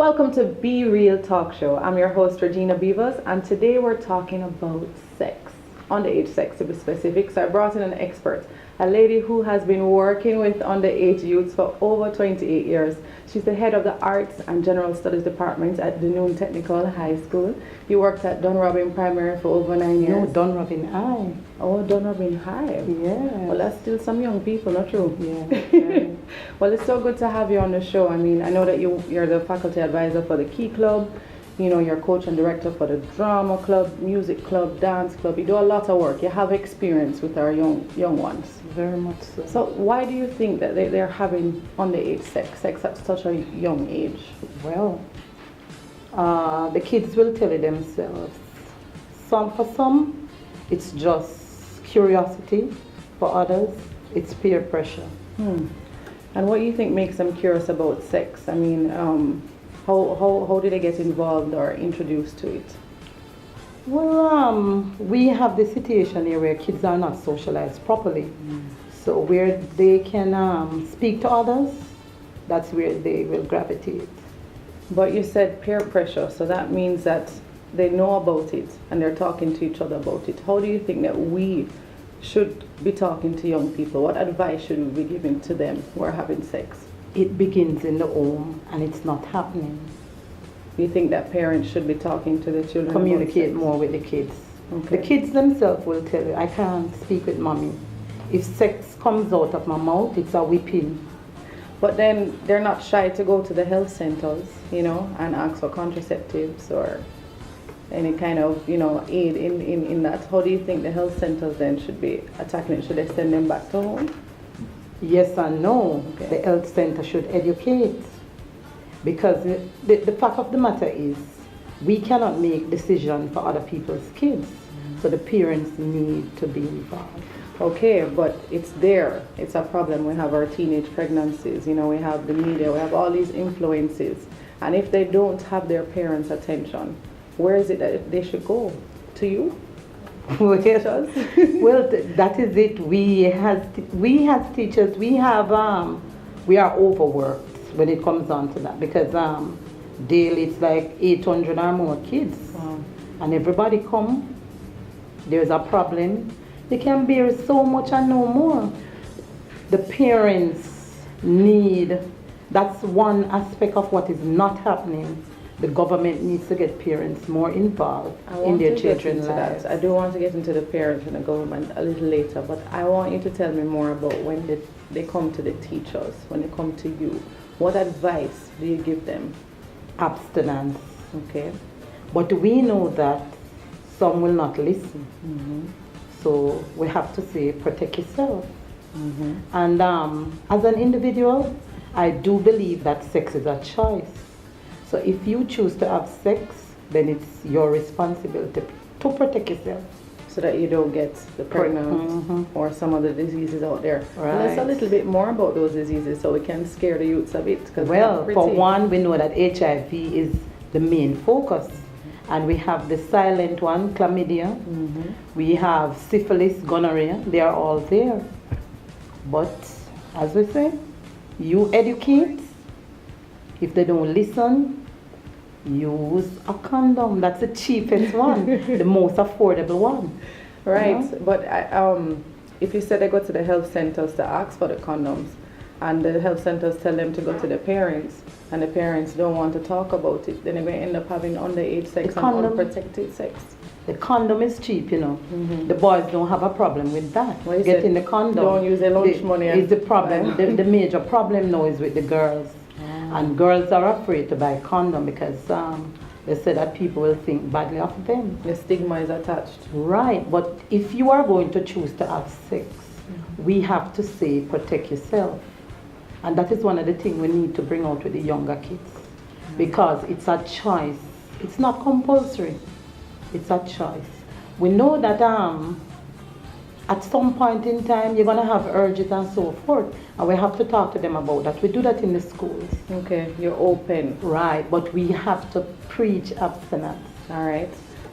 Welcome to BReal Talk Show. I'm your host Regina Beavers, and today we're talking about sex, underage sex to be specific. So I brought in an expert, a lady who has been working with underage youths for over 28 years. She's the head of the Arts and General Studies Department at the Noon Technical High School. You worked at Dunrobin Primary for over 9 years. No, Dunrobin High. Oh, Dunrobin High. Yeah. Well, that's still some young people, not true? Yeah. Right. Well, it's so good to have you on the show. I mean, I know that you're the faculty advisor for the Key Club. You know, you're coach and director for the drama club, music club, dance club. You do a lot of work. You have experience with our young ones. Very much so. So why do you think that they're having underage sex at such a young age? Well, the kids will tell it themselves. For some, it's just curiosity. For others, it's peer pressure. And what do you think makes them curious about sex? I mean, how did they get involved or introduced to it? Well, we have the situation here where kids are not socialized properly. So where they can speak to others, that's where they will gravitate. But you said peer pressure, so that means that they know about it and they're talking to each other about it. How do you think that we should be talking to young people? What advice should we be giving to them who are having sex? It begins in the home and it's not happening. You think that parents should be talking to the children? Communicate more with the kids. Okay. The kids themselves will tell you, I can't speak with mommy. If sex comes out of my mouth, it's a whipping. But then they're not shy to go to the health centers, you know, and ask for contraceptives or any kind of, you know, aid in that. How do you think the health centers then should be attacking it? Should they send them back to home? Yes and no. Okay. The health center should educate. Because the fact of the matter is, we cannot make decisions for other people's kids. So the parents need to be involved. Okay, but it's there. It's a problem. We have our teenage pregnancies, you know, we have the media, we have all these influences. And if they don't have their parents' attention, where is it that they should go? To you? Well, that is it. We as teachers, we are overworked when it comes on to that, because daily it's like 800 or more kids. Wow. And everybody come, there's a problem. They can bear so much and no more. The parents need, that's one aspect of what is not happening. The government needs to get parents more involved in their children's lives. I do want to get into the parents and the government a little later, but I want you to tell me more about when they come to the teachers, when they come to you. What advice do you give them? Abstinence. Okay. But we know that some will not listen. So we have to say, protect yourself. And as an individual, I do believe that sex is a choice. So if you choose to have sex, then it's your responsibility to protect yourself. So that you don't get the pregnant or some of the diseases out there. Right. Tell us a little bit more about those diseases so we can scare the youths a bit. Well, for one, we know that HIV is the main focus. And we have the silent one, chlamydia. We have syphilis, gonorrhea. They are all there. But as we say, you educate. If they don't listen, use a condom. That's the cheapest one, the most affordable one. Right, you know? But if you said they go to the health centers to ask for the condoms, and the health centers tell them to go to the parents, and the parents don't want to talk about it, then they're going to end up having underage sex and unprotected sex. The condom is cheap, you know. The boys don't have a problem with that. Getting the condom. Don't use their lunch money. Is the problem. the major problem now is with the girls. And girls are afraid to buy condom because they say that people will think badly of them. The stigma is attached. Right, but if you are going to choose to have sex, we have to say protect yourself. And that is one of the things we need to bring out with the younger kids. Because it's a choice. It's not compulsory. It's a choice. We know that at some point in time you're going to have urges and so forth. And we have to talk to them about that. We do that in the schools. Okay, you're open. Right, but we have to preach abstinence. All right.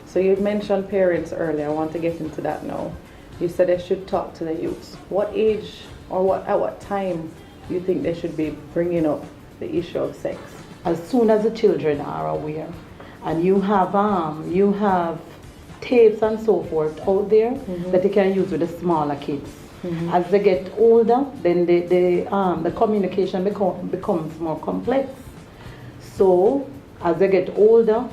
So you mentioned parents earlier. I want to get into that now. You said they should talk to the youths. What age or at what time do you think they should be bringing up the issue of sex? As soon as the children are aware, and you have tapes and so forth out there that they can use with the smaller kids. As they get older, then the communication becomes more complex. So as they get older,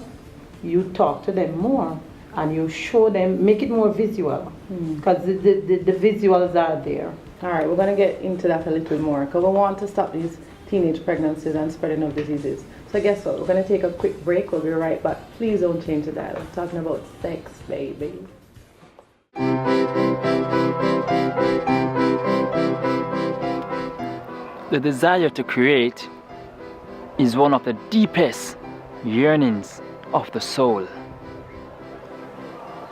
you talk to them more and you show them, make it more visual, because the visuals are there. All right, we're going to get into that a little more because we want to stop these teenage pregnancies and spreading of diseases. So guess what? We're going to take a quick break. We'll be right back. Please don't change the dial. We're talking about sex, baby. The desire to create is one of the deepest yearnings of the soul.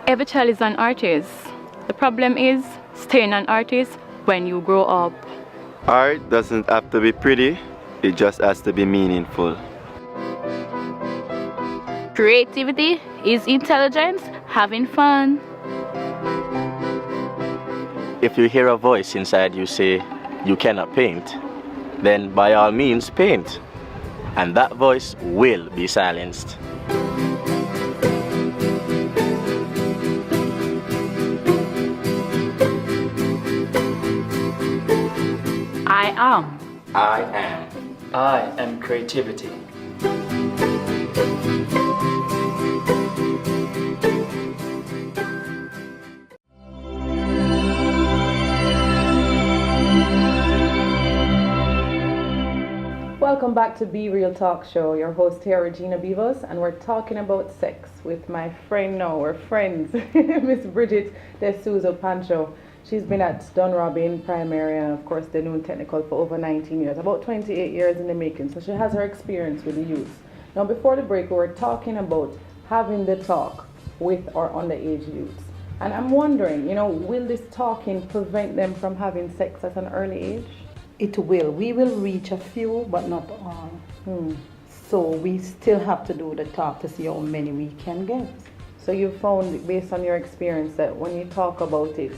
Every child is an artist. The problem is staying an artist when you grow up. Art doesn't have to be pretty, it just has to be meaningful. Creativity is intelligence, having fun. If you hear a voice inside you say, you cannot paint, then by all means paint, and that voice will be silenced. I am. I am. I am creativity. Welcome back to BReal Talk Show. Your host here, Regina Beavers, and we're talking about sex with my friend now. We're friends, Miss Bridget De Souza Pancho. She's been at Dunrobin Primary and of course the Noon Technical for over 19 years, about 28 years in the making. So she has her experience with the youth. Now before the break, we were talking about having the talk with our underage youths. And I'm wondering, will this talking prevent them from having sex at an early age? It will. We will reach a few, but not all. So we still have to do the talk to see how many we can get. So you found, based on your experience, that when you talk about it,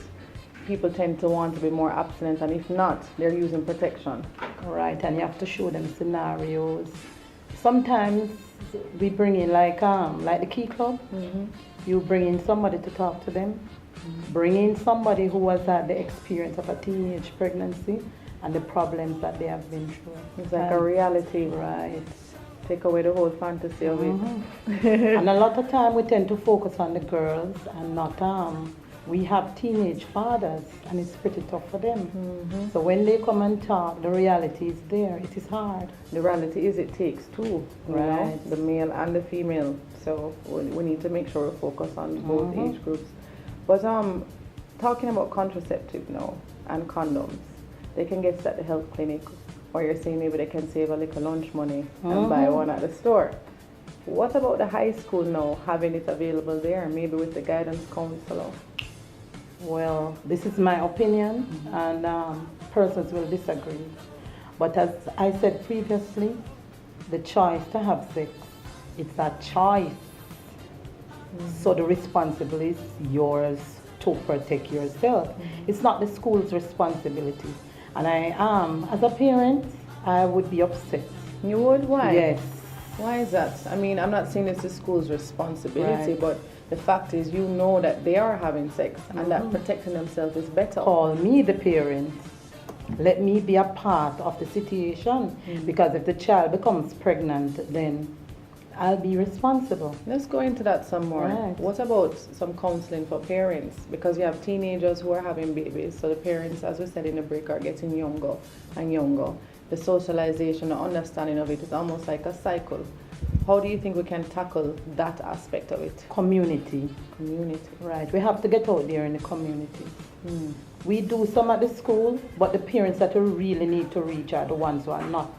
people tend to want to be more abstinent, and if not, they're using protection. Right, and you have to show them scenarios. Sometimes we bring in like the Key Club. You bring in somebody to talk to them. Bring in somebody who has had the experience of a teenage pregnancy and the problems that they have been through. It's like a reality. Right. Take away the whole fantasy of it. And a lot of time we tend to focus on the girls and not we have teenage fathers and it's pretty tough for them. So when they come and talk, the reality is there. It is hard. The reality is it takes two, Right. the male and the female. So we need to make sure we focus on both age groups. But talking about contraceptive now and condoms, they can get at the health clinic, or you're saying maybe they can save a little lunch money and buy one at the store. What about the high school now, having it available there, maybe with the guidance counselor? Well, this is my opinion, and persons will disagree. But as I said previously, the choice to have sex, it's a choice. So the responsibility is yours to protect yourself. It's not the school's responsibility. And as a parent, I would be upset. You would? Why? Yes. Why is that? I mean, I'm not saying it's the school's responsibility, Right. but the fact is you know that they are having sex and that protecting themselves is better. Call me the parent. Let me be a part of the situation. Because if the child becomes pregnant, then I'll be responsible. Let's go into that some more. Right. What about some counseling for parents? Because you have teenagers who are having babies, so the parents, as we said in the break, are getting younger and younger. The socialization, the understanding of it is almost like a cycle. How do you think we can tackle that aspect of it? Community. Community. Right. We have to get out there in the community. We do some at the school, but the parents that we really need to reach are the ones who are not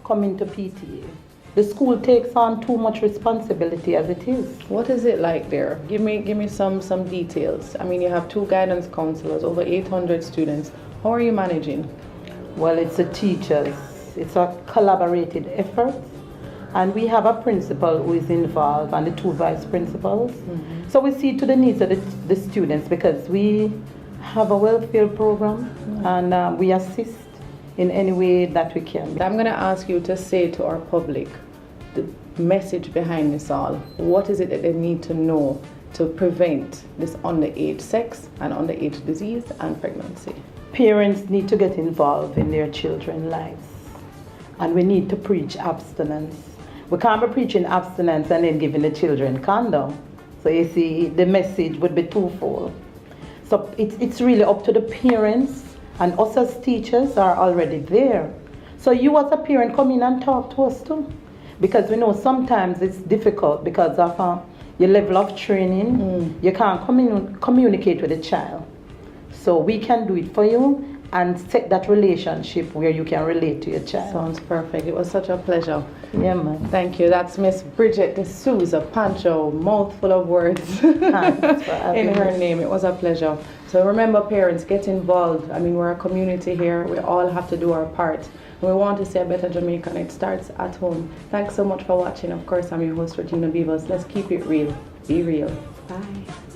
coming to PTA. The school takes on too much responsibility as it is. What is it like there? Give me some details. I mean, you have 2 guidance counselors, over 800 students. How are you managing? Well, it's the teachers. It's a collaborated effort. And we have a principal who is involved and the 2 vice principals. So we see to the needs of the students because we have a welfare program and we assist in any way that we can. I'm going to ask you to say to our public the message behind this all. What is it that they need to know to prevent this underage sex and underage disease and pregnancy? Parents need to get involved in their children's lives, and we need to preach abstinence. We can't be preaching abstinence and then giving the children condom. So you see, the message would be twofold. So it's really up to the parents, and us as teachers are already there. So you as a parent, come in and talk to us too. Because we know sometimes it's difficult because of your level of training. You can't communicate with the child. So we can do it for you and set that relationship where you can relate to your child. Sounds perfect. It was such a pleasure. Yeah, man. Thank you. That's Miss Bridget D'Souza Pancho, mouthful of words Thanks for having in her us. name. It was a pleasure. So remember, parents, get involved. I mean, we're a community here. We all have to do our part. We want to see a better Jamaica, and it starts at home. Thanks so much for watching. Of course, I'm your host, Regina Beavers. Let's keep it real. Be real. Bye.